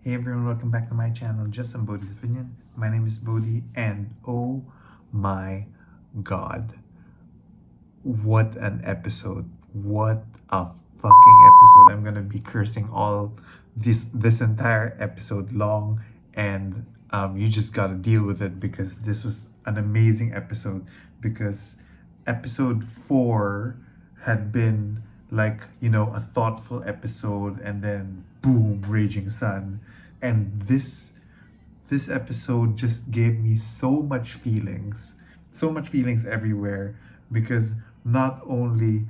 Hey everyone, welcome back to my channel, Just Some Bodhi's Opinion. My name is Bodhi, and oh my god, what an episode. What a fucking episode. I'm gonna be cursing all this entire episode long, and you just gotta deal with it because this was an amazing episode. Because episode 4 had been like, a thoughtful episode, and then boom, Raging Sun. And this episode just gave me so much feelings everywhere, because not only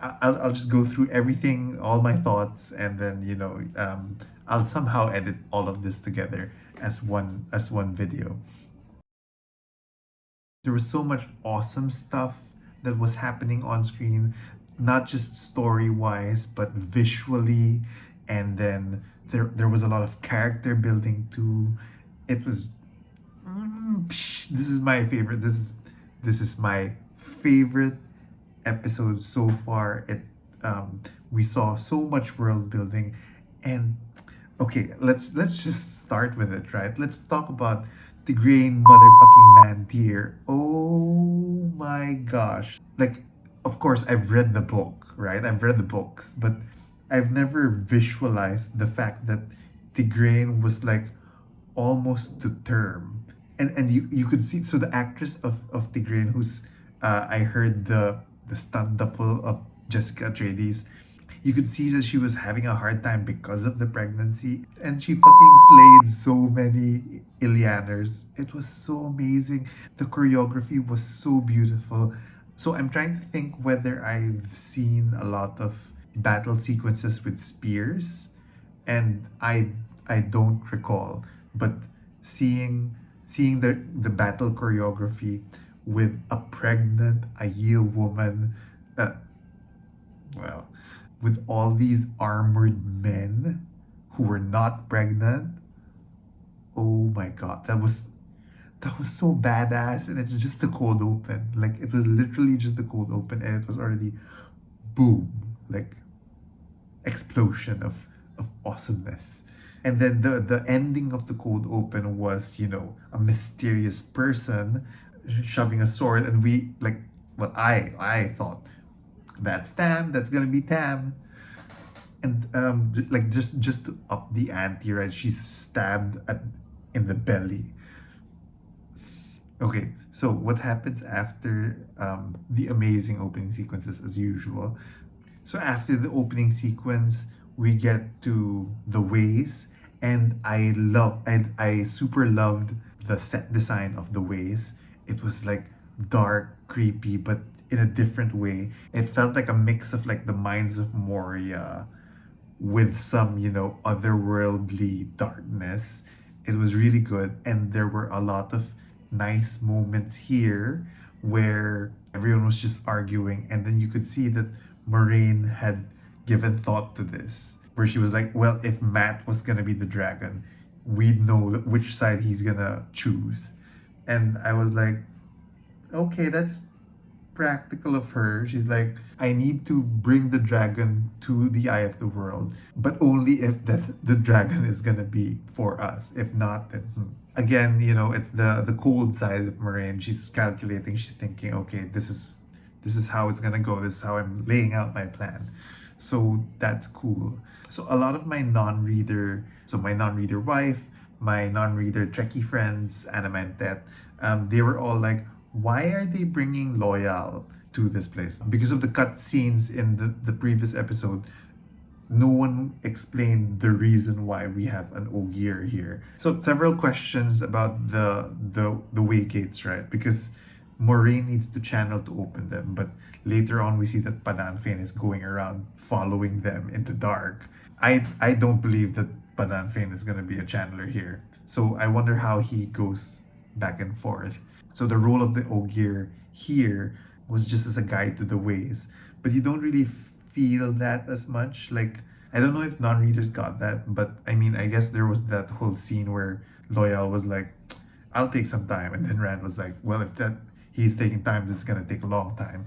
I'll just go through everything, all my thoughts, and then I'll somehow edit all of this together as one video. There was so much awesome stuff that was happening on screen, not just story wise, but visually. And then there was a lot of character building too. It was this is my favorite. This is my favorite episode so far. We saw so much world building, and okay, let's just start with it, right? Let's talk about Tigraine motherfucking man deer. Oh my gosh. Like, of course, I've read the book, right? I've read the books, but I've never visualized the fact that Tigraine was like almost to term. And you could see, so the actress of Tigraine, who's I heard the stunt double of Jessica Atreides, you could see that she was having a hard time because of the pregnancy, and she fucking slayed so many Ilianers. It was so amazing. The choreography was so beautiful. So I'm trying to think whether I've seen a lot of battle sequences with spears, and I don't recall. But seeing the battle choreography with a pregnant Aiel woman, well, with all these armored men who were not pregnant. Oh my god, that was so badass. And it's just the cold open. Like, it was literally just the cold open, and it was already boom, like explosion of awesomeness. And then the ending of the cold open was, a mysterious person shoving a sword, and we like, well, I thought that's Tam. That's gonna be Tam. And like, just to up the ante, right? She's stabbed in the belly. Okay, so what happens after the amazing opening sequences, as usual? So after the opening sequence, we get to the ways, and I super loved the set design of the ways. It was like dark, creepy, but in a different way. It felt like a mix of like the Mines of Moria with some, otherworldly darkness. It was really good, and there were a lot of nice moments here where everyone was just arguing, and then you could see that Moraine had given thought to this, where she was like, well, if Matt was gonna be the dragon, we'd know which side he's gonna choose. And I was like, okay, that's practical of her. She's like, I need to bring the dragon to the eye of the world, but only if the dragon is gonna be for us. If not, then again, it's the cold side of Moraine. She's calculating. She's thinking, okay, this is how it's gonna go. This is how I'm laying out my plan. So that's cool. So a lot of my non-reader wife, my non-reader Trekkie friends, Anna and Tet, they were all like, why are they bringing Loyal to this place? Because of the cut scenes in the previous episode, no one explained the reason why we have an Ogier here. So several questions about the way gates, right? Because Moraine needs to channel to open them, but later on we see that Padan Fain is going around following them in the dark. I don't believe that Padan Fain is gonna be a channeler here. So I wonder how he goes back and forth. So the role of the Ogier here was just as a guide to the ways, but you don't really feel that as much. Like, I don't know if non-readers got that, but I mean, I guess there was that whole scene where Loyal was like, I'll take some time, and then Rand was like, well, if that he's taking time, this is gonna take a long time.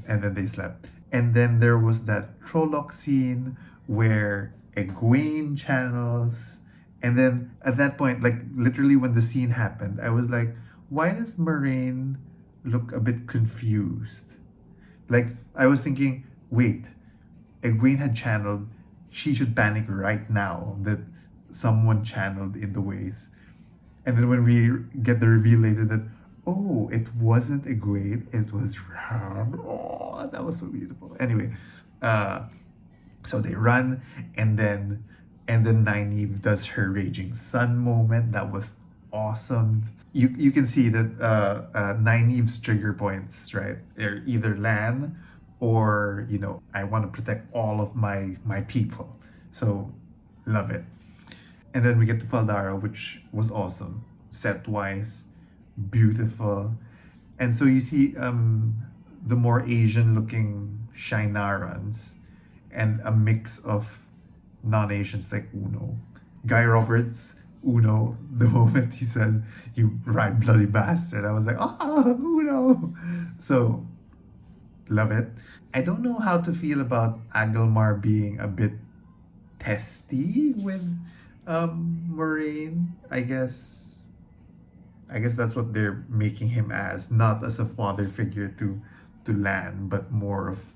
And then they slept. And then there was that Trolloc scene where Egwene channels. And then at that point, like literally when the scene happened, I was like, why does Moraine look a bit confused? Like I was thinking, wait, Egwene had channeled, she should panic right now that someone channeled in the ways. And then when we get the reveal later that, oh, it wasn't Egwene, it was Ram. Oh, that was so beautiful. Anyway, uh, so they run, and then Nynaeve does her raging sun moment. That was awesome. You can see that Nynaeve's trigger points, right? They're either Lan or I want to protect all of my people. So love it. And then we get to Fal Dara, which was awesome. Set wise, beautiful. And so you see the more Asian looking Shinarans and a mix of non-Asians like Uno. Guy Roberts, Uno, the moment he said, "You right bloody bastard," I was like, "Ah, Uno!" So, love it. I don't know how to feel about Agelmar being a bit testy with Moraine. I guess that's what they're making him as, not as a father figure to Lan, but more of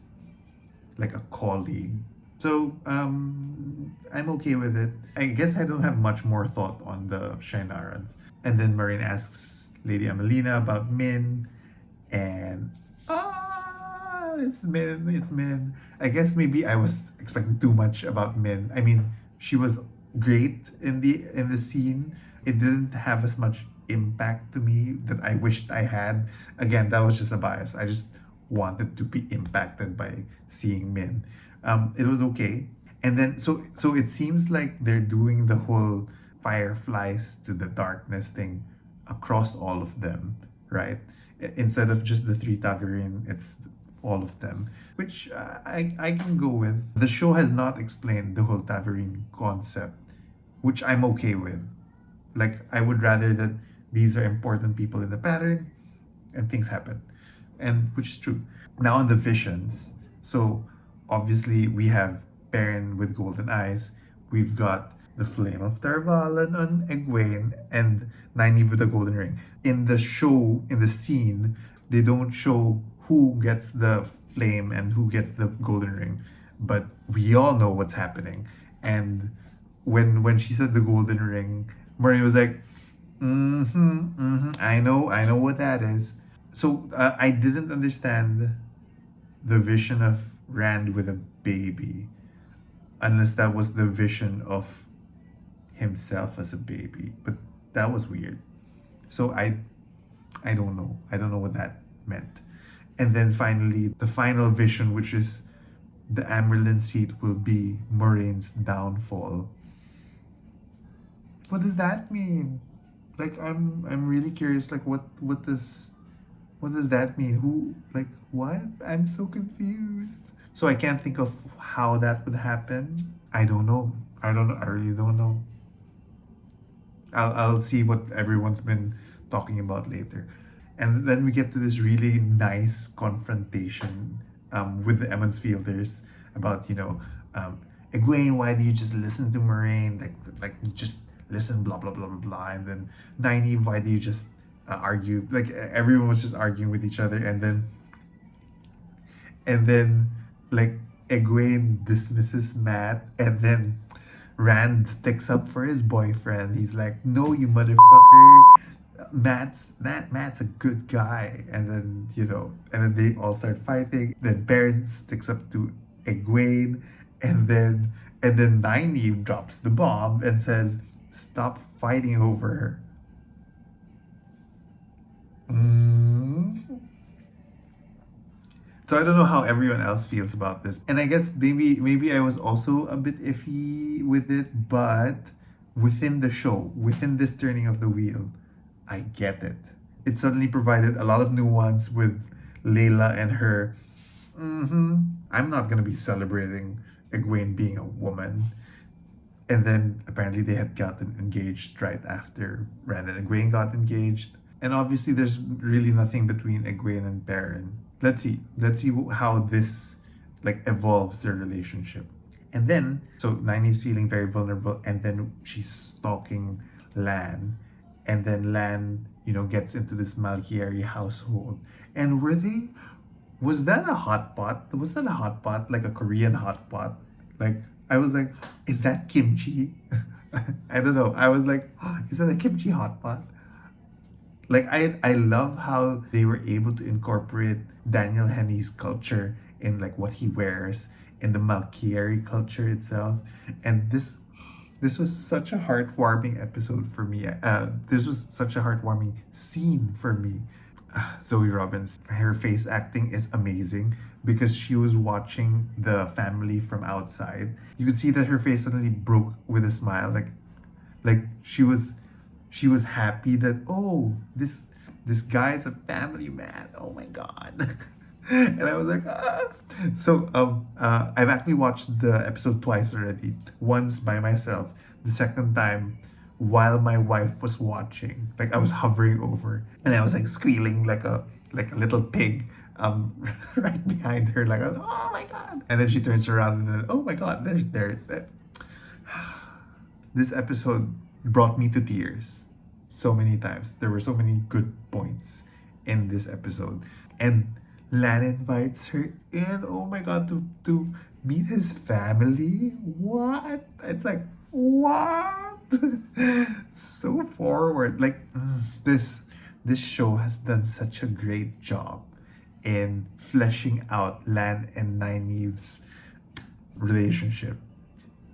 like a colleague. So I'm okay with it. I guess I don't have much more thought on the Shinarans. And then Moraine asks Lady Amelina about Min, and it's Min, it's Min. I guess maybe I was expecting too much about Min. I mean, she was great in the scene. It didn't have as much impact to me that I wished I had. Again, that was just a bias. I just wanted to be impacted by seeing Min. It was okay. And then so it seems like they're doing the whole fireflies to the darkness thing across all of them, right? Instead of just the three Taverine, it's all of them, which I can go with. The show has not explained the whole Taverine concept, which I'm okay with. Like, I would rather that these are important people in the pattern and things happen, and which is true. Now on the visions, so obviously we have Perrin with golden eyes, we've got the flame of Tarvalon on Egwene, and Nynaeve with the golden ring. In the show, in the scene, they don't show who gets the flame and who gets the golden ring, but we all know what's happening. And when she said the golden ring, Murray was like, I know what that is. So I didn't understand the vision of Rand with a baby, unless that was the vision of himself as a baby. But that was weird. So I don't know. I don't know what that meant. And then finally, the final vision, which is the Amerlin seat will be Moraine's downfall. What does that mean? Like I'm really curious. Like what does that mean? Who, like, what? I'm so confused. So I can't think of how that would happen. I don't know. I don't know. I really don't know. I'll see what everyone's been talking about later. And then we get to this really nice confrontation with the Emmons Fielders about, Egwene, why do you just listen to Moraine? Like you just listen, blah, blah, blah, blah, blah. And then Nynaeve, why do you just argue? Like everyone was just arguing with each other. And then like Egwene dismisses Matt, and then Rand sticks up for his boyfriend. He's like, "No, you motherfucker. Matt's a good guy." And then they all start fighting. Then Baron sticks up to Egwene, and then Nynaeve drops the bomb and says, "Stop fighting over her." So I don't know how everyone else feels about this. And I guess maybe I was also a bit iffy with it, but within the show, within this turning of the wheel, I get it. It suddenly provided a lot of nuance with Layla and her. I'm not gonna be celebrating Egwene being a woman. And then apparently they had gotten engaged right after Rand and Egwene got engaged. And obviously there's really nothing between Egwene and Perrin. Let's see how this like evolves their relationship. And then, so Nynaeve's feeling very vulnerable, and then she's stalking Lan. And then Lan, gets into this Malkieri household. And was that a hot pot? Was that a hot pot? Like a Korean hot pot? Like, I was like, is that kimchi? I don't know. I was like, oh, is that a kimchi hot pot? Like, I love how they were able to incorporate Daniel Henney's culture in like what he wears in the Malkieri culture itself. And this was such a heartwarming episode for me. This was such a heartwarming scene for me. Zoe Robbins, her face acting is amazing because she was watching the family from outside. You could see that her face suddenly broke with a smile, like she was happy that, oh, this guy's a family man. Oh my god. And I was like, ah. So I've actually watched the episode twice already. Once by myself, the second time while my wife was watching. Like I was hovering over and I was like squealing like a little pig right behind her, like, oh my god. And then she turns around and then, oh my god, there. This episode brought me to tears so many times. There were so many good points in this episode. And Lan invites her in, oh my god, to meet his family. What? It's like, what? So forward. Like, this show has done such a great job in fleshing out Lan and Nynaeve's relationship,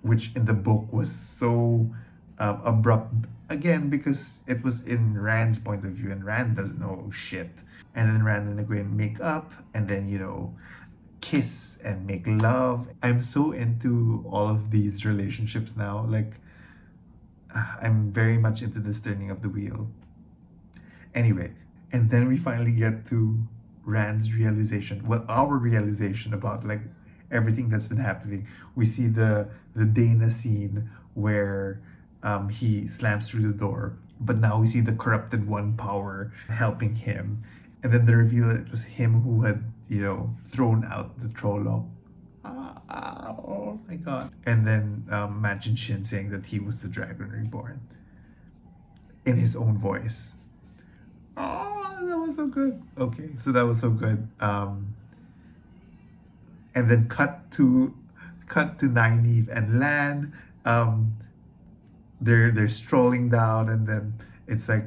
which in the book was so abrupt, again because it was in Rand's point of view and Rand doesn't know shit. And then Rand and Egwene make up and then kiss and make love. I'm so into all of these relationships now. Like I'm very much into this turning of the wheel. Anyway, and then we finally get to Rand's realization, well, our realization about like everything that's been happening. We see the Dana scene where he slams through the door, but now we see the corrupted one power helping him, and then the reveal that it was him who had thrown out the Trolloc. Oh my god. And then Majin Shin saying that he was the Dragon Reborn in his own voice. Oh, that was so good. Okay, so that was so good. And then cut to Nynaeve and Lan. They're strolling down, and then it's like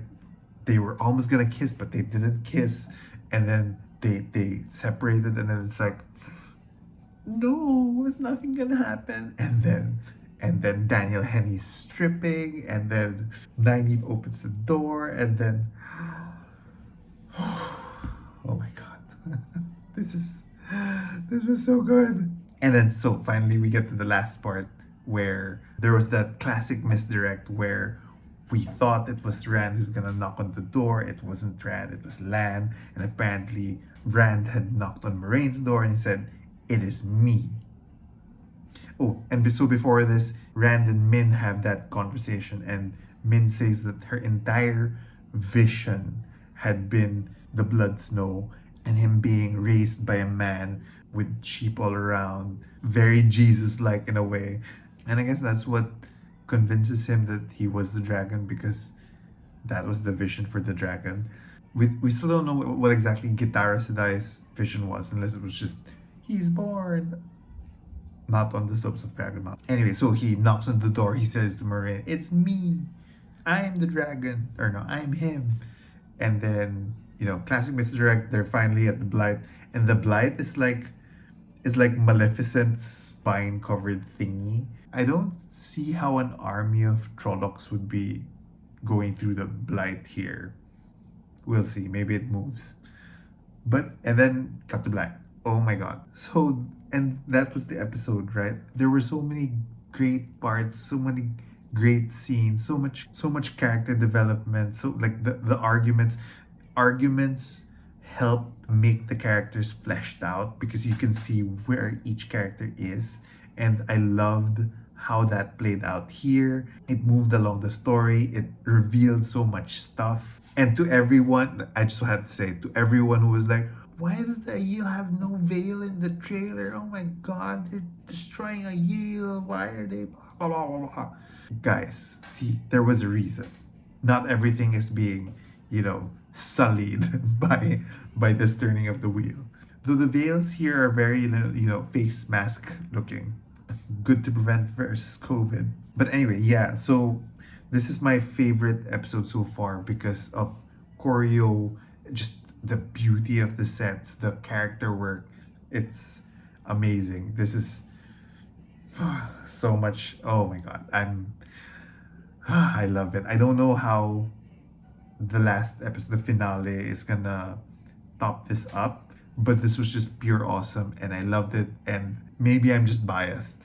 they were almost gonna kiss, but they didn't kiss, and then they separated, and then it's like, no, it's nothing gonna happen, and then Daniel Henney's stripping, and then Nynaeve opens the door, and then oh my god, this was so good. And then so finally we get to the last part where there was that classic misdirect where we thought it was Rand who's gonna knock on the door. It wasn't Rand, it was Lan. And apparently Rand had knocked on Moraine's door and he said, "It is me." Oh, and so before this, Rand and Min have that conversation, and Min says that her entire vision had been the blood snow and him being raised by a man with sheep all around, very Jesus-like in a way. And I guess that's what convinces him that he was the dragon, because that was the vision for the dragon. We still don't know what exactly Gitara Sedai's vision was, unless it was just, he's born not on the slopes of Dragon Mountain. Anyway, so he knocks on the door, he says to Moraine, "It's me. I'm the dragon." Or no, I'm him. And then, classic misdirect, they're finally at the Blight. And the Blight is like Maleficent's vine-covered thingy. I don't see how an army of Trollocs would be going through the Blight here. We'll see. Maybe it moves. And then cut to black. Oh my god. So, and that was the episode, right? There were so many great parts, so many great scenes, so much character development. So like the arguments help make the characters fleshed out because you can see where each character is. And I loved how that played out here. It moved along the story. It revealed so much stuff. And to everyone, I just have to say, to everyone who was like, Why does the eel have no veil in the trailer? Oh my god, they're destroying a eel. Why are they blah blah blah blah? Guys, see, there was a reason. Not everything is being, sullied by this turning of the wheel. Though the veils here are very, face mask looking. Good to prevent versus COVID. But anyway, yeah, so this is my favorite episode so far because of choreo, just the beauty of the sets, the character work. It's amazing. This is so much. Oh my god. I love it. I don't know how the last episode, the finale, is gonna top this up, but this was just pure awesome and I loved it. And maybe I'm just biased,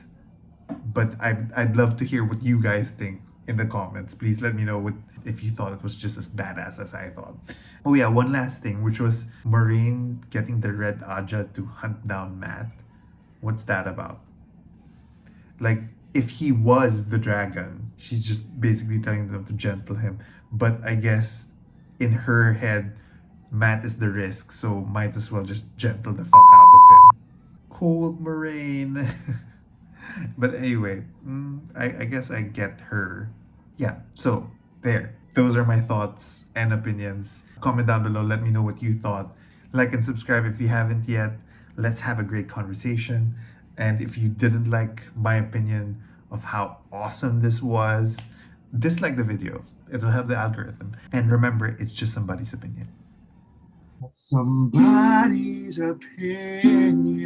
but I'd love to hear what you guys think in the comments. Please let me know if you thought it was just as badass as I thought. Oh yeah, one last thing, which was Moraine getting the Red Aja to hunt down Matt. What's that about? Like, if he was the dragon, she's just basically telling them to gentle him. But I guess in her head, Matt is the risk, so might as well just gentle the fuck out of him. Cold Moraine. But anyway, I guess I get her. Yeah, so there. Those are my thoughts and opinions. Comment down below, let me know what you thought. Like and subscribe if you haven't yet. Let's have a great conversation. And if you didn't like my opinion of how awesome this was, dislike the video. It'll help the algorithm. And remember, it's just somebody's opinion. Somebody's opinion.